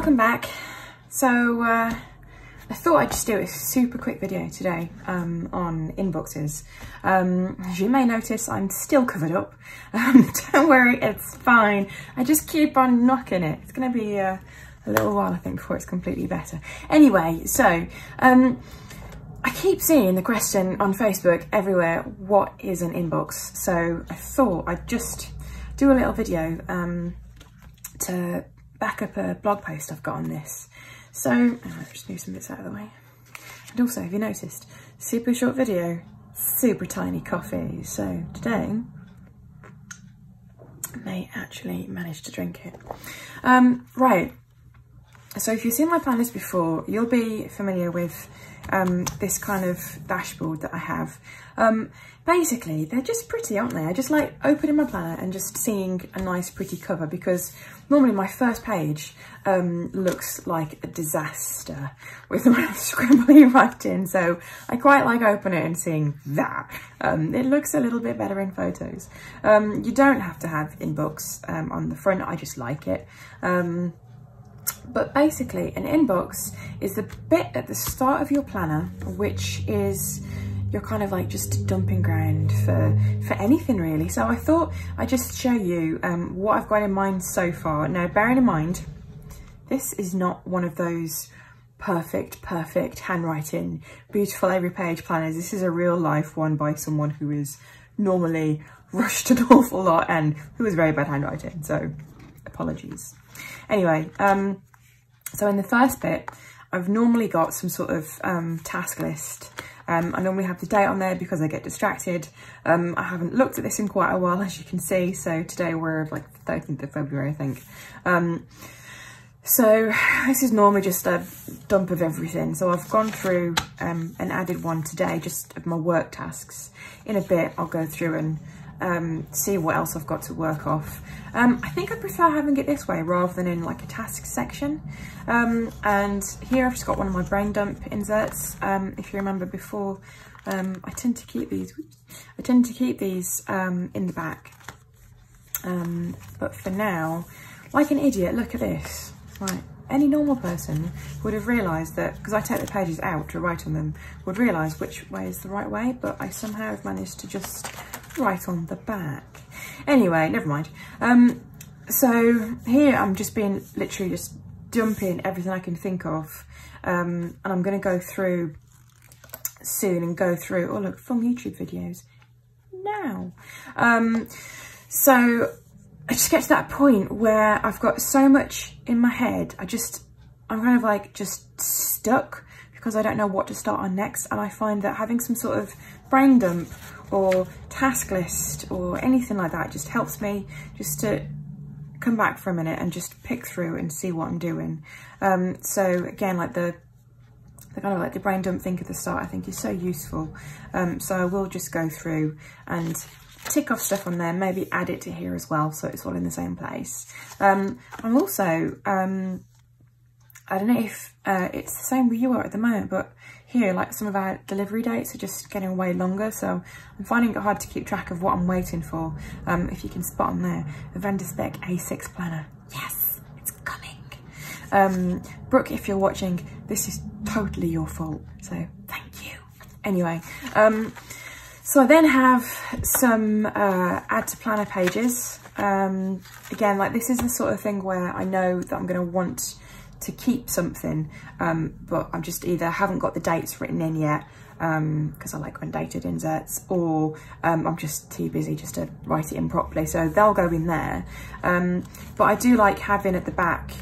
welcome back. So I thought I'd just do a super quick video today on inboxes. As you may notice, I'm still covered up. Don't worry, it's fine. I just keep on knocking it. It's going to be a little while, I think, before it's completely better. Anyway, so I keep seeing the question on Facebook everywhere, what is an inbox? So I thought I'd just do a little video to back up a blog post I've got on this. So I'll just move some bits out of the way. And also, have you noticed, super short video, super tiny coffee. So today I may actually manage to drink it. Right, so if you've seen my planners before, you'll be familiar with this kind of dashboard that I have. Basically, they're just pretty, aren't they? I just like opening my planner and just seeing a nice pretty cover, because normally my first page looks like a disaster with my scribbly writing. So I quite like opening it and seeing that. It looks a little bit better in photos. You don't have to have inbox on the front, I just like it. But basically, an inbox is the bit at the start of your planner, which is your kind of like just dumping ground for anything really. So I thought I'd just show you what I've got in mind so far. Now, bearing in mind, this is not one of those perfect handwriting, beautiful every page planners. This is a real life one by someone who is normally rushed an awful lot and who has very bad handwriting. So apologies. Anyway, so in the first bit, I've normally got some sort of task list. I normally have the date on there because I get distracted. I haven't looked at this in quite a while, as you can see. So today we're like the 13th of February, I think. So this is normally just a dump of everything. So I've gone through and added one today, just of my work tasks. In a bit, I'll go through and see what else I've got to work off. I think I prefer having it this way rather than in like a task section. And here I've just got one of my brain dump inserts. If you remember before, I tend to keep these, in the back. But for now, like an idiot, look at this. Right, any normal person would have realised that, because I take the pages out to write on them, would realise which way is the right way, but I somehow have managed to just write on the back. Anyway, never mind. So here I'm just being literally just dumping everything I can think of, and I'm going to go through soon and go through, oh look, from YouTube videos now. So I just get to that point where I've got so much in my head, I'm kind of like just stuck because I don't know what to start on next. And I find that having some sort of brain dump or task list or anything like that just helps me just to come back for a minute and just pick through and see what I'm doing. So again, like the kind of like the brain dump thing at the start, I think is so useful. So I will just go through and tick off stuff on there, maybe add it to here as well, so it's all in the same place. I'm also, I don't know if it's the same where you are at the moment, but here, like some of our delivery dates are just getting way longer, so I'm finding it hard to keep track of what I'm waiting for. If you can spot on there, the Vendor Spec A6 planner. Yes, it's coming. Brooke, if you're watching, this is totally your fault, so thank you. Anyway, so I then have some add to planner pages. Again, like this is the sort of thing where I know that I'm going to want to keep something, but I'm just either haven't got the dates written in yet, because I like undated inserts, or I'm just too busy just to write it in properly, so they'll go in there. But I do like having at the back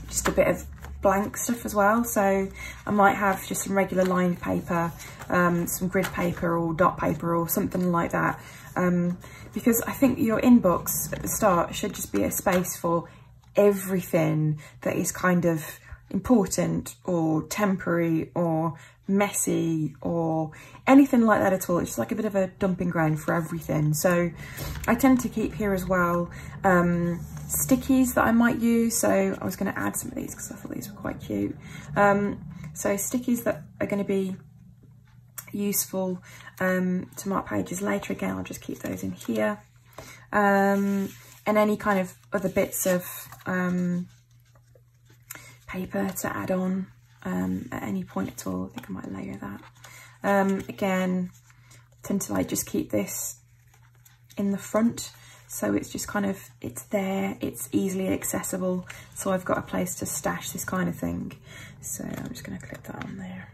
just a bit of blank stuff as well, so I might have just some regular lined paper, some grid paper or dot paper or something like that, because I think your inbox at the start should just be a space for everything that is kind of important or temporary or messy or anything like that at all. It's just like a bit of a dumping ground for everything. So I tend to keep here as well stickies that I might use. So I was going to add some of these because I thought these were quite cute. So stickies that are going to be useful to mark pages later. Again, I'll just keep those in here. And any kind of other bits of paper to add on at any point at all. I think I might layer that. Again, tend to like just keep this in the front, so it's just kind of, it's there, it's easily accessible, so I've got a place to stash this kind of thing. So I'm just going to clip that on there.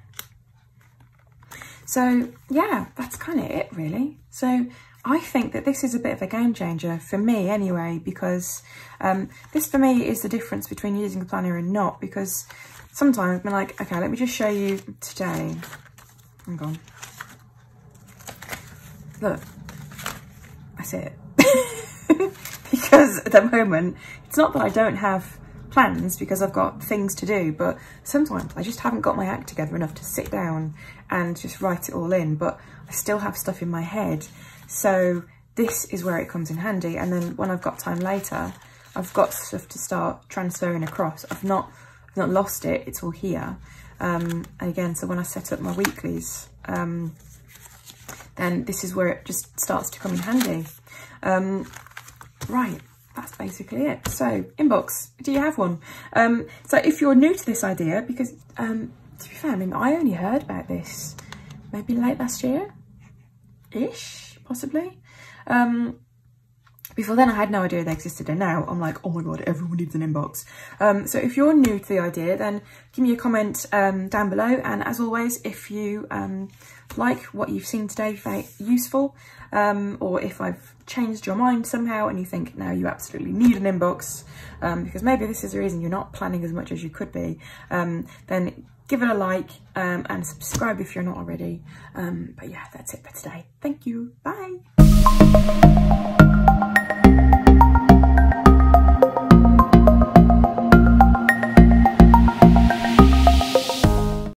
So yeah, that's kind of it really. So I think that this is a bit of a game changer for me anyway, because this for me is the difference between using a planner and not, because sometimes I've been like, okay, let me just show you today. Hang on. Look, that's it. Because at the moment, it's not that I don't have plans, because I've got things to do, but sometimes I just haven't got my act together enough to sit down and just write it all in, but I still have stuff in my head. So this is where it comes in handy. And then when I've got time later, I've got stuff to start transferring across. I've not lost it, it's all here. And again, so when I set up my weeklies, then this is where it just starts to come in handy. Right, that's basically it. So inbox, do you have one? So if you're new to this idea, because to be fair, I mean, I only heard about this maybe late last year-ish, possibly. Before then I had no idea they existed, and now I'm like, oh my god, everyone needs an inbox. So if you're new to the idea, then give me a comment down below, and as always, if you like what you've seen today, if you find it useful, or if I've changed your mind somehow and you think now you absolutely need an inbox, because maybe this is the reason you're not planning as much as you could be, then give it a like and subscribe if you're not already. But yeah, that's it for today. Thank you. Bye.